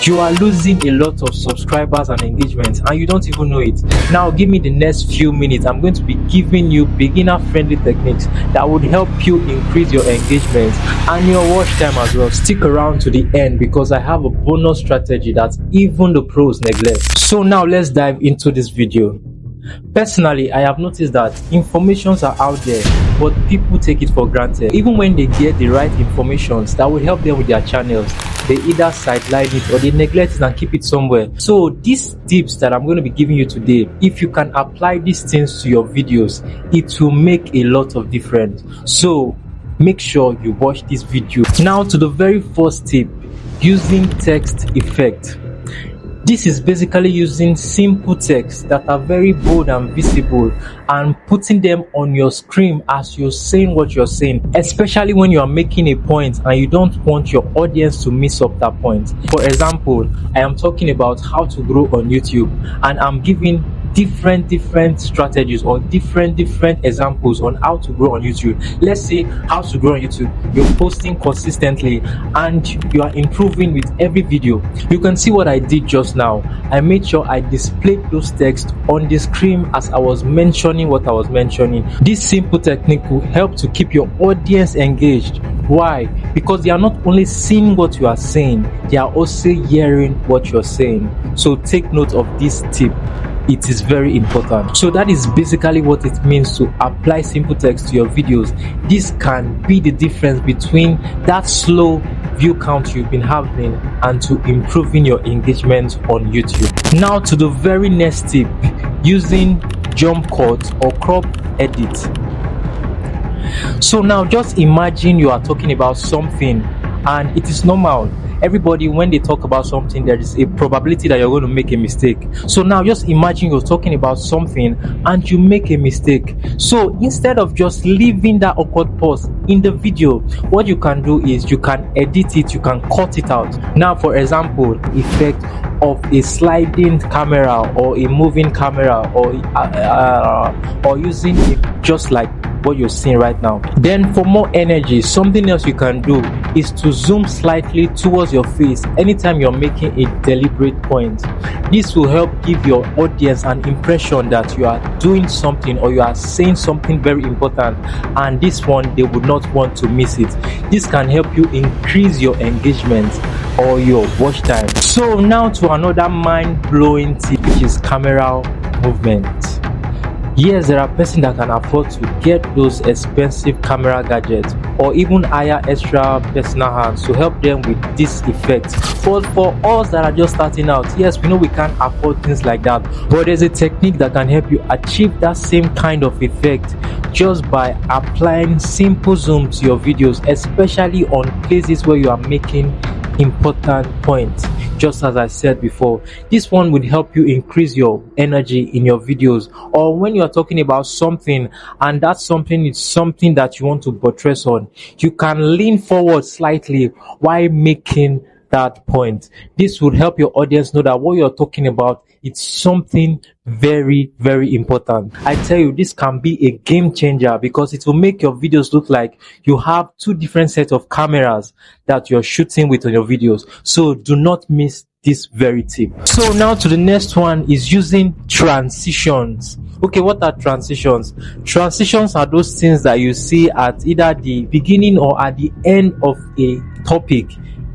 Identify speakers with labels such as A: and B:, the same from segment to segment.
A: you are losing a lot of subscribers and engagement and you don't even know it. Now give me the next few minutes. I'm going to be giving you beginner friendly techniques that would help you increase your engagement and your watch time as well. Stick around to the end because I have a bonus strategy that even the pros neglect. So now let's dive into this video. Personally, I have noticed that informations are out there, but people take it for granted. Even when they get the right informations that will help them with their channels, they either sideline it or they neglect it and keep it somewhere. So these tips that I'm going to be giving you today, if you can apply these things to your videos, it will make a lot of difference. So make sure you watch this video. Now to the very first tip, using text effect. This is basically using simple text that are very bold and visible and putting them on your screen as you're saying what you're saying, especially when you are making a point and you don't want your audience to miss up that point. For example, I am talking about how to grow on YouTube and I'm giving different strategies or different examples on how to grow on YouTube. Let's say how to grow on YouTube. You're posting consistently and you are improving with every video. You can see what I did just now. I made sure I displayed those texts on the screen as I was mentioning what I was mentioning. This simple technique will help to keep your audience engaged. Why? Because they are not only seeing what you are saying, they are also hearing what you're saying. So take note of this tip. It is very important. So that is basically what it means to apply simple text to your videos. This can be the difference between that slow view count you've been having and to improving your engagement on YouTube. Now to the very next tip, using jump cut or crop edit. So now just imagine you are talking about something and it is normal. Everybody, when they talk about something, there is a probability that you're going to make a mistake. So now just imagine you're talking about something and you make a mistake. So instead of just leaving that awkward pause in the video, what you can do is you can edit it, you can cut it out. Now for example, effect of a sliding camera or a moving camera or using it just like what you're seeing right now. Then for more energy, something else you can do is to zoom slightly towards your face anytime you're making a deliberate point. This will help give your audience an impression that you are doing something or you are saying something very important, and this one they would not want to miss it. This can help you increase your engagement or your watch time. So now to another mind-blowing tip, which is camera movement. Yes, there are persons that can afford to get those expensive camera gadgets or even hire extra personal hands to help them with this effect. But for us that are just starting out, yes, we know we can't afford things like that, but there's a technique that can help you achieve that same kind of effect just by applying simple zoom to your videos, especially on places where you are making important points. Just as I said before, this one would help you increase your energy in your videos, or when you are talking about something and that something is something that you want to buttress on, you can lean forward slightly while making that point. This would help your audience know that what you're talking about, it's something very important. I tell you, this can be a game changer because it will make your videos look like you have two different sets of cameras that you're shooting with on your videos. So do not miss this very tip. So now to the next one is using transitions. Okay, what are transitions? Transitions are those things that you see at either the beginning or at the end of a topic.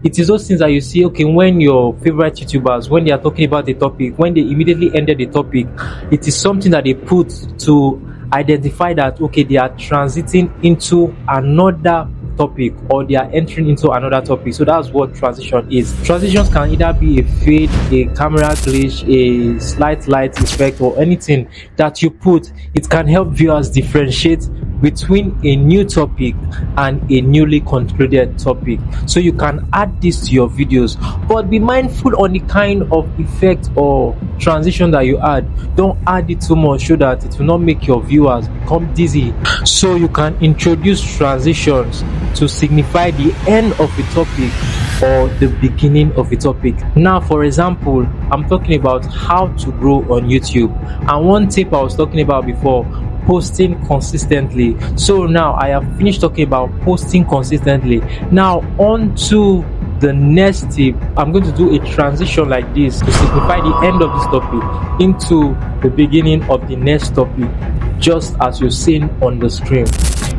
A: It is those things that you see, okay, when your favorite YouTubers, when they are talking about a topic, when they immediately ended the topic, it is something that they put to identify that, okay, they are transiting into another topic or they are entering into another topic. So that's what transition is. Transitions can either be a fade, a camera glitch, a slight light effect, or anything that you put. It can help viewers differentiate between a new topic and a newly concluded topic. So you can add this to your videos, but be mindful on the kind of effect or transition that you add. Don't add it too much so that it will not make your viewers become dizzy. So you can introduce transitions to signify the end of a topic or the beginning of a topic. Now for example, I'm talking about how to grow on YouTube, and one tip I was talking about before, posting consistently. So now I have finished talking about posting consistently. Now on to the next tip, I'm going to do a transition like this to simplify the end of this topic into the beginning of the next topic, just as you're seeing on the screen.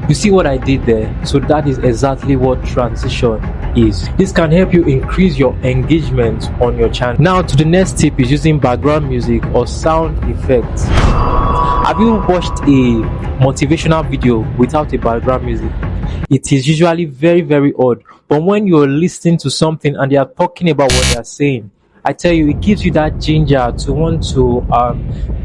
A: You see what I did there? So that is exactly what transition is. This can help you increase your engagement on your channel. Now to the next tip is using background music or sound effects. Have you watched a motivational video without a background music? It is usually very, very odd. But when you're listening to something and they are talking about what they are saying, I tell you, it gives you that ginger to want to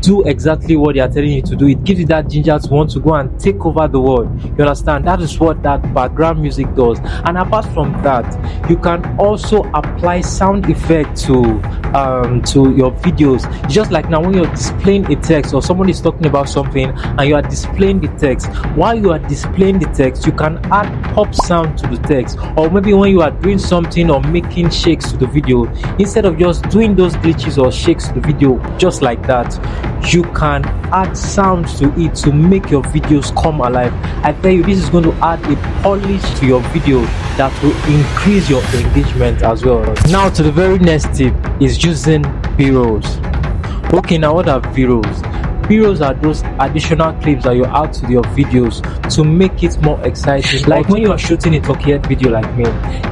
A: do exactly what they are telling you to do. It gives you that ginger to want to go and take over the world. You understand? That is what that background music does. And apart from that, you can also apply sound effect to your videos. Just like now when you're displaying a text or someone is talking about something and you are displaying the text. While you are displaying the text, you can add pop sound to the text. Or maybe when you are doing something or making shakes to the video, instead of just doing those glitches or shakes to the video just like that, you can add sound to it to make your videos come alive. I tell you, this is going to add a polish to your video that will increase your engagement as well. Now to the very next tip is using b-rolls. Okay, now what are b-rolls? B-rolls are those additional clips that you add to your videos to make it more exciting. Like when you are shooting a talkie head video like me,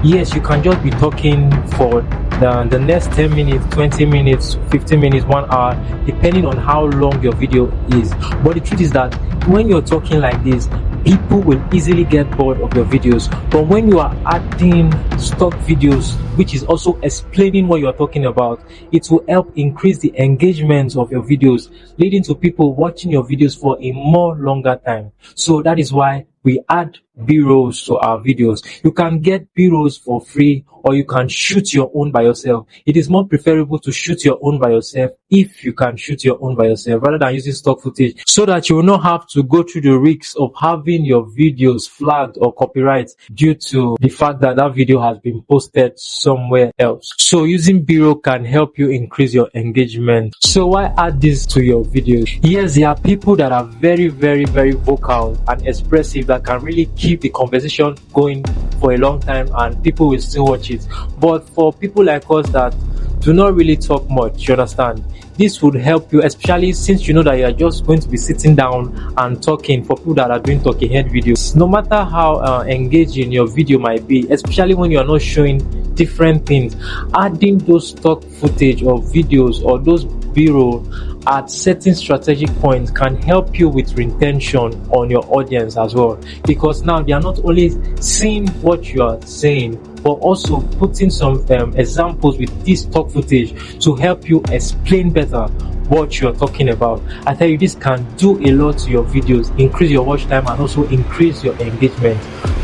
A: yes, you can just be talking for the next 10 minutes, 20 minutes, 15 minutes, 1 hour, depending on how long your video is. But the truth is that when you're talking like this, people will easily get bored of your videos. But when you are adding stock videos, which is also explaining what you're talking about, it will help increase the engagement of your videos, leading to people watching your videos for a more longer time. So that is why we add b-rolls to our videos. You can get b-rolls for free, or you can shoot your own by yourself. It is more preferable to shoot your own by yourself if you can shoot your own by yourself rather than using stock footage, so that you will not have to go through the risks of having your videos flagged or copyright due to the fact that that video has been posted somewhere else. So using b-roll can help you increase your engagement. So why add this to your videos? Yes, there are people that are very, very, very vocal and expressive that can really keep the conversation going for a long time and people will still watch it. But for people like us that do not really talk much, you understand, this would help you, especially since you know that you are just going to be sitting down and talking. For people that are doing talking head videos, no matter how engaging your video might be, especially when you are not showing different things, adding those stock footage or videos or those b-roll at certain strategic points can help you with retention on your audience as well, because now they are not only seeing what you are saying but also putting some examples with this stock footage to help you explain better what you're talking about. I tell you, this can do a lot to your videos, increase your watch time and also increase your engagement.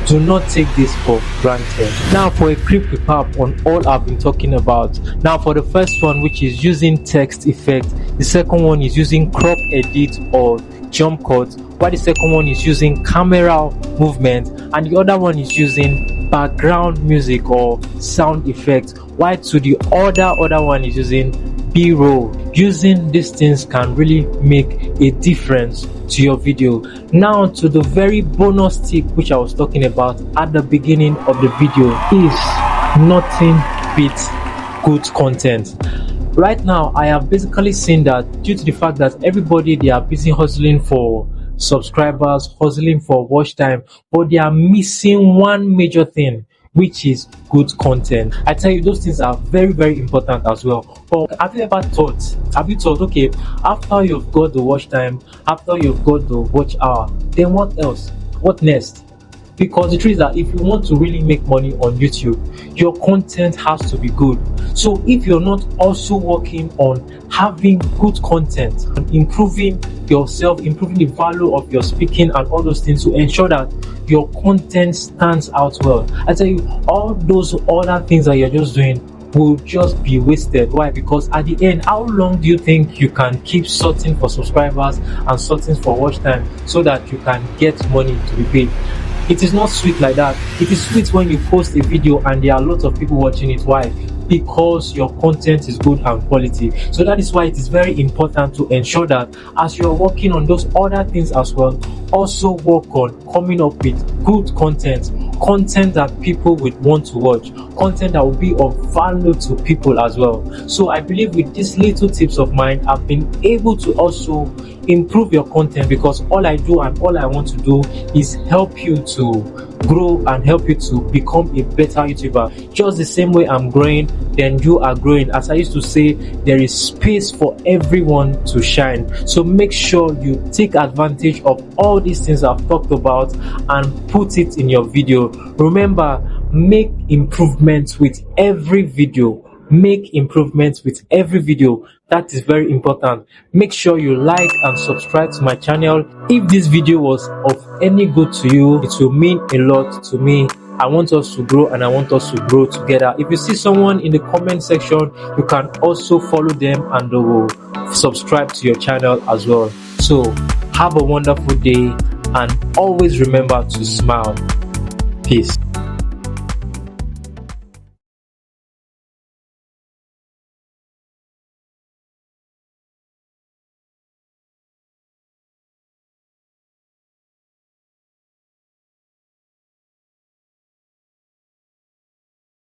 A: Do not take this for granted. Now for a quick recap on all I've been talking about. Now for the first one, which is using text effect, the second one is using crop edit or jump cut, while the second one is using camera movement and the other one is using background music or sound effect, while to the other one is using b-roll. Using these things can really make a difference to your video. Now to the very bonus tip which I was talking about at the beginning of the video is nothing beats good content. Right now I have basically seen that due to the fact that everybody, they are busy hustling for subscribers, hustling for watch time, but they are missing one major thing, which is good content. I tell you, those things are very, very important as well. But have you thought, okay, after you've got the watch time, after you've got the watch hour, then what else? What next? Because the truth is that if you want to really make money on YouTube, your content has to be good. So if you're not also working on having good content, improving yourself, improving the value of your speaking and all those things to ensure that your content stands out well, I tell you, all those other things that you're just doing will just be wasted. Why? Because at the end, how long do you think you can keep sorting for subscribers and sorting for watch time so that you can get money to be paid? It is not sweet like that. It is sweet when you post a video and there are lots of people watching it. Why? because your content is good and quality. So that is why it is very important to ensure that as you're working on those other things as well, also work on coming up with good content that people would want to watch, content that will be of value to people as well. So I believe with these little tips of mine, I've been able to also improve your content, because all I do and all I want to do is help you to grow and help you to become a better YouTuber. Just the same way I'm growing, then you are growing. As I used to say, there is space for everyone to shine. So make sure you take advantage of all these things I've talked about and put it in your video. Remember, make improvements with every video. Make improvements with every video. That is very important. Make sure you like and subscribe to my channel. If this video was of any good to you, it will mean a lot to me. I want us to grow and I want us to grow together. If you see someone in the comment section, you can also follow them and they will subscribe to your channel as well. So have a wonderful day and always remember to smile. Peace.